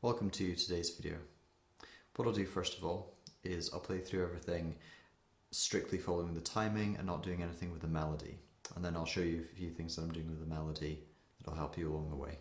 Welcome to today's video. What I'll do first of all is I'll play through everything strictly following the timing and not doing anything with the melody. And then I'll show you a few things that I'm doing with the melody that'll help you along the way.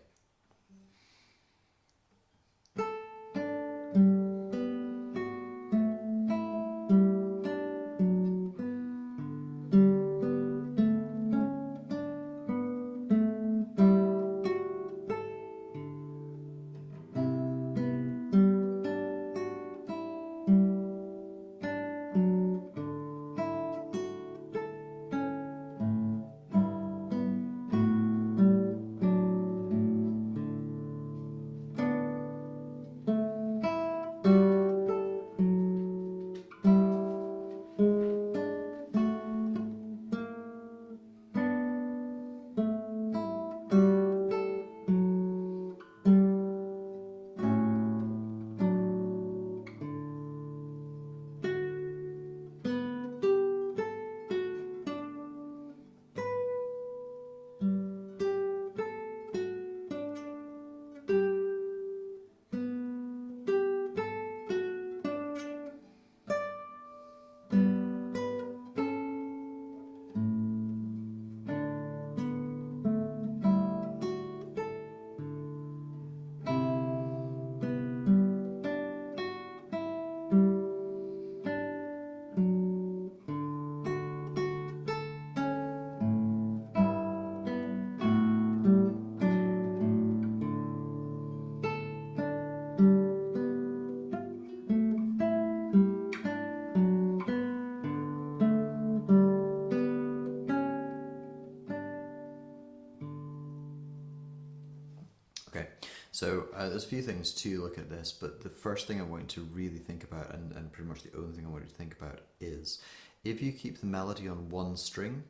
Okay, so there's a few things to look at this, but the first thing I want you to really think about, and pretty much the only thing I want you to think about, is if you keep the melody on one string,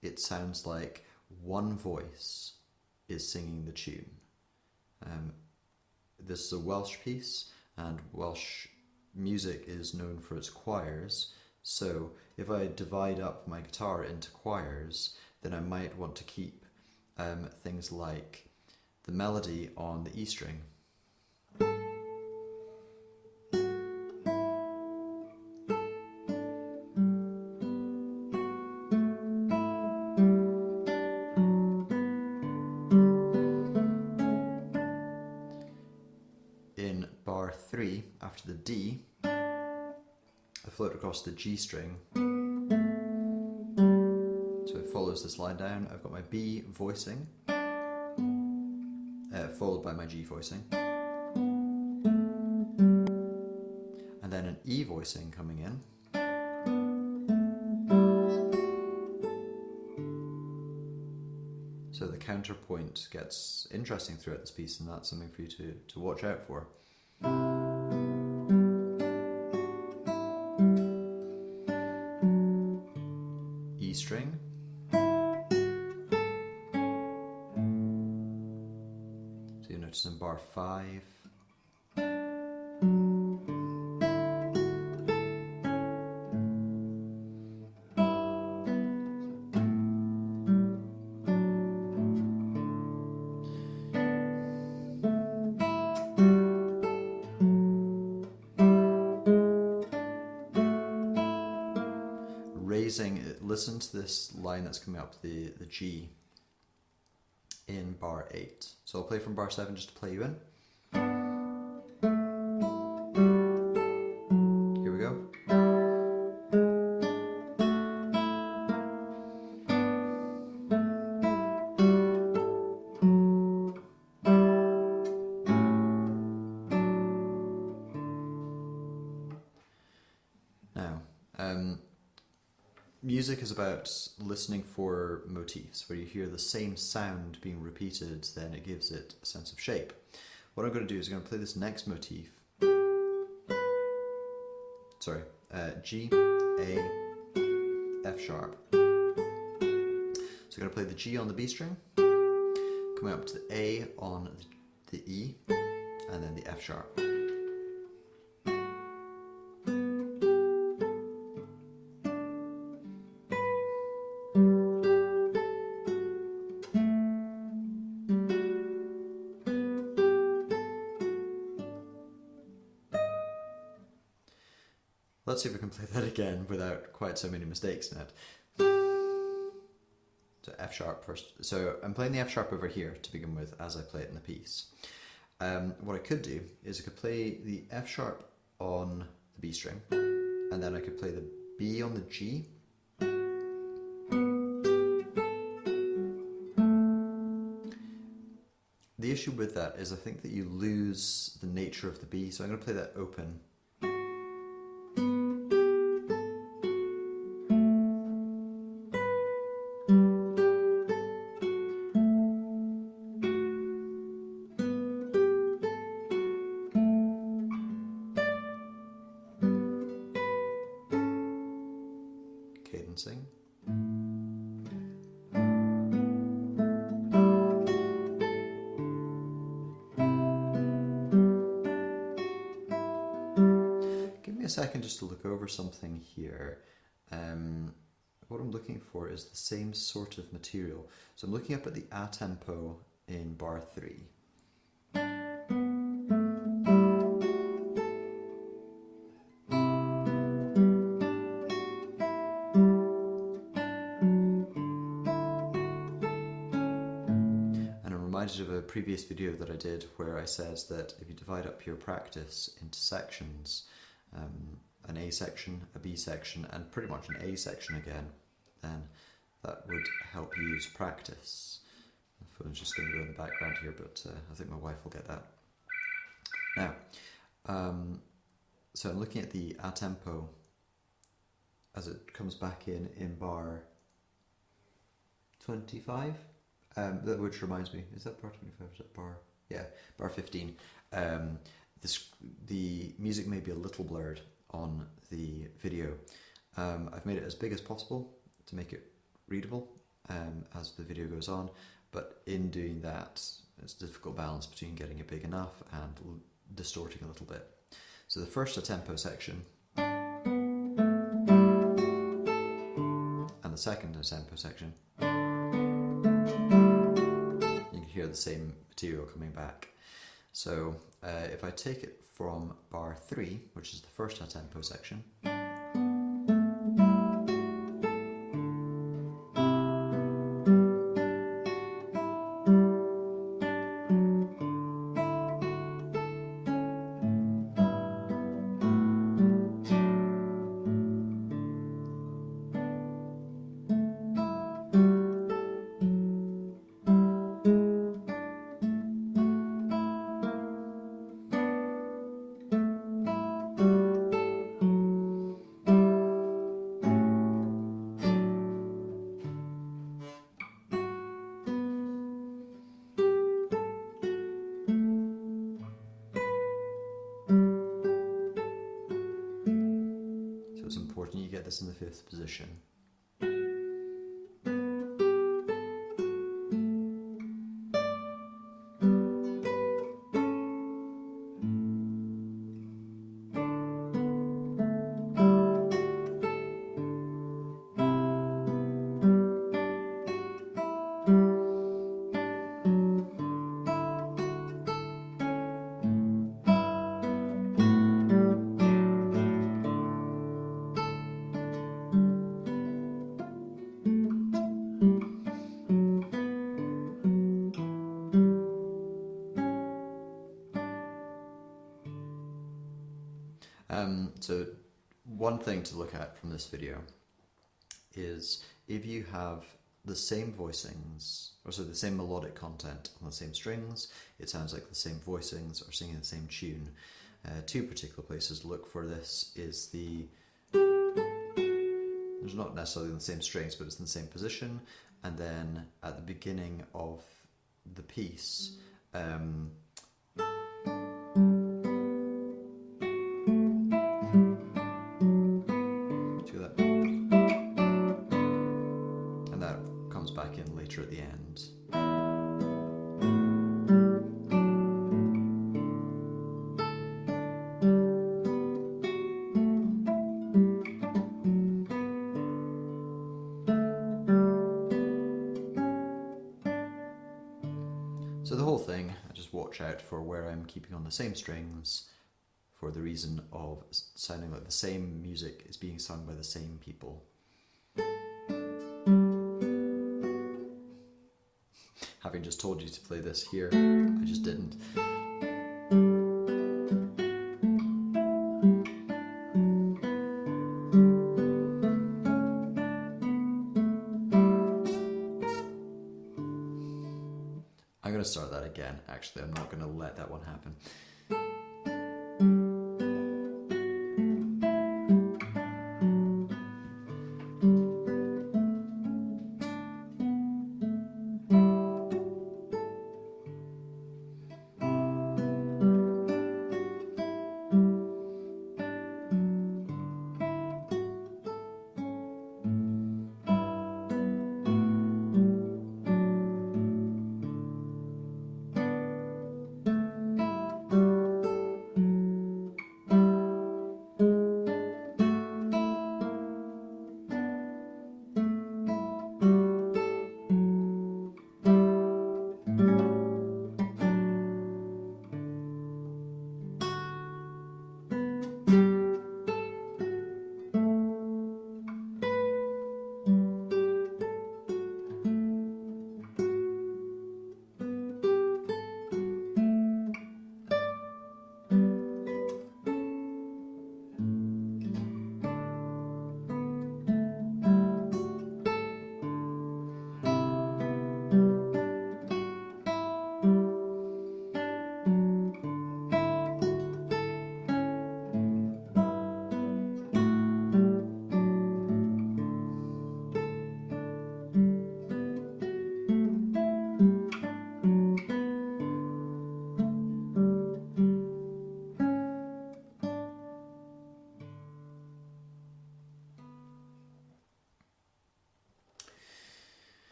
it sounds like one voice is singing the tune. This is a Welsh piece, and Welsh music is known for its choirs, so if I divide up my guitar into choirs, then I might want to keep things like the melody on the E string. In bar 3, after the D, I float across the G string. So it follows this line down. I've got my B voicing, followed by my G voicing, and then an E voicing coming in, so the counterpoint gets interesting throughout this piece, and that's something for you to watch out for. E string, notice in bar 5, raising, listen to this line that's coming up the G in bar 8. So I'll play from bar 7 just to play you in. Here we go. Now, music is about listening for motifs. Where you hear the same sound being repeated, then it gives it a sense of shape. What I'm going to do is I'm going to play this next motif. Sorry, G, A, F sharp. So I'm going to play the G on the B string, coming up to the A on the E, and then the F sharp. let's see if we can play that again without quite so many mistakes in it. So F sharp first. So I'm playing the F sharp over here to begin with as I play it in the piece. What I could do is I could play the F sharp on the B string, and then I could play the B on the G. The issue with that is I think that you lose the nature of the B, so I'm going to play that open. Cadencing. Give me a second just to look over something here. What I'm looking for is the same sort of material. So I'm looking up at the A tempo in bar 3. Of a previous video that I did where I said that if you divide up your practice into sections, an A section, a B section, and pretty much an A section again, then that would help you to practice. The phone's just going to go in the background here, but I think my wife will get that. Now, so I'm looking at the A tempo as it comes back in bar 25. Which reminds me, is that bar 25? Is that bar? Yeah, bar 15. The music may be a little blurred on the video. I've made it as big as possible to make it readable as the video goes on, but in doing that, it's a difficult balance between getting it big enough and distorting a little bit. So the first A tempo section and the second A tempo section, hear the same material coming back. So if I take it from bar 3, which is the first A tempo section, it's important you get this in the 5th position. So one thing to look at from this video is if you have the same voicings, or so the same melodic content on the same strings, it sounds like the same voicings are singing the same tune. Two particular places to look for this is there's not necessarily the same strings, but it's in the same position, and then at the beginning of the piece, at the end. So the whole thing, I just watch out for where I'm keeping on the same strings for the reason of sounding like the same music is being sung by the same people. Having just told you to play this here, I just didn't. I'm going to start that again, actually. I'm not going to let that one happen.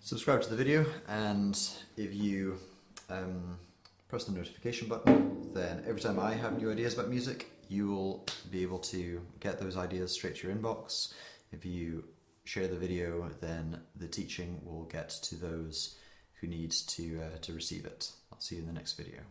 Subscribe to the video, and if you press the notification button, then every time I have new ideas about music, you will be able to get those ideas straight to your inbox. If you share the video, then the teaching will get to those who need to receive it. I'll see you in the next video.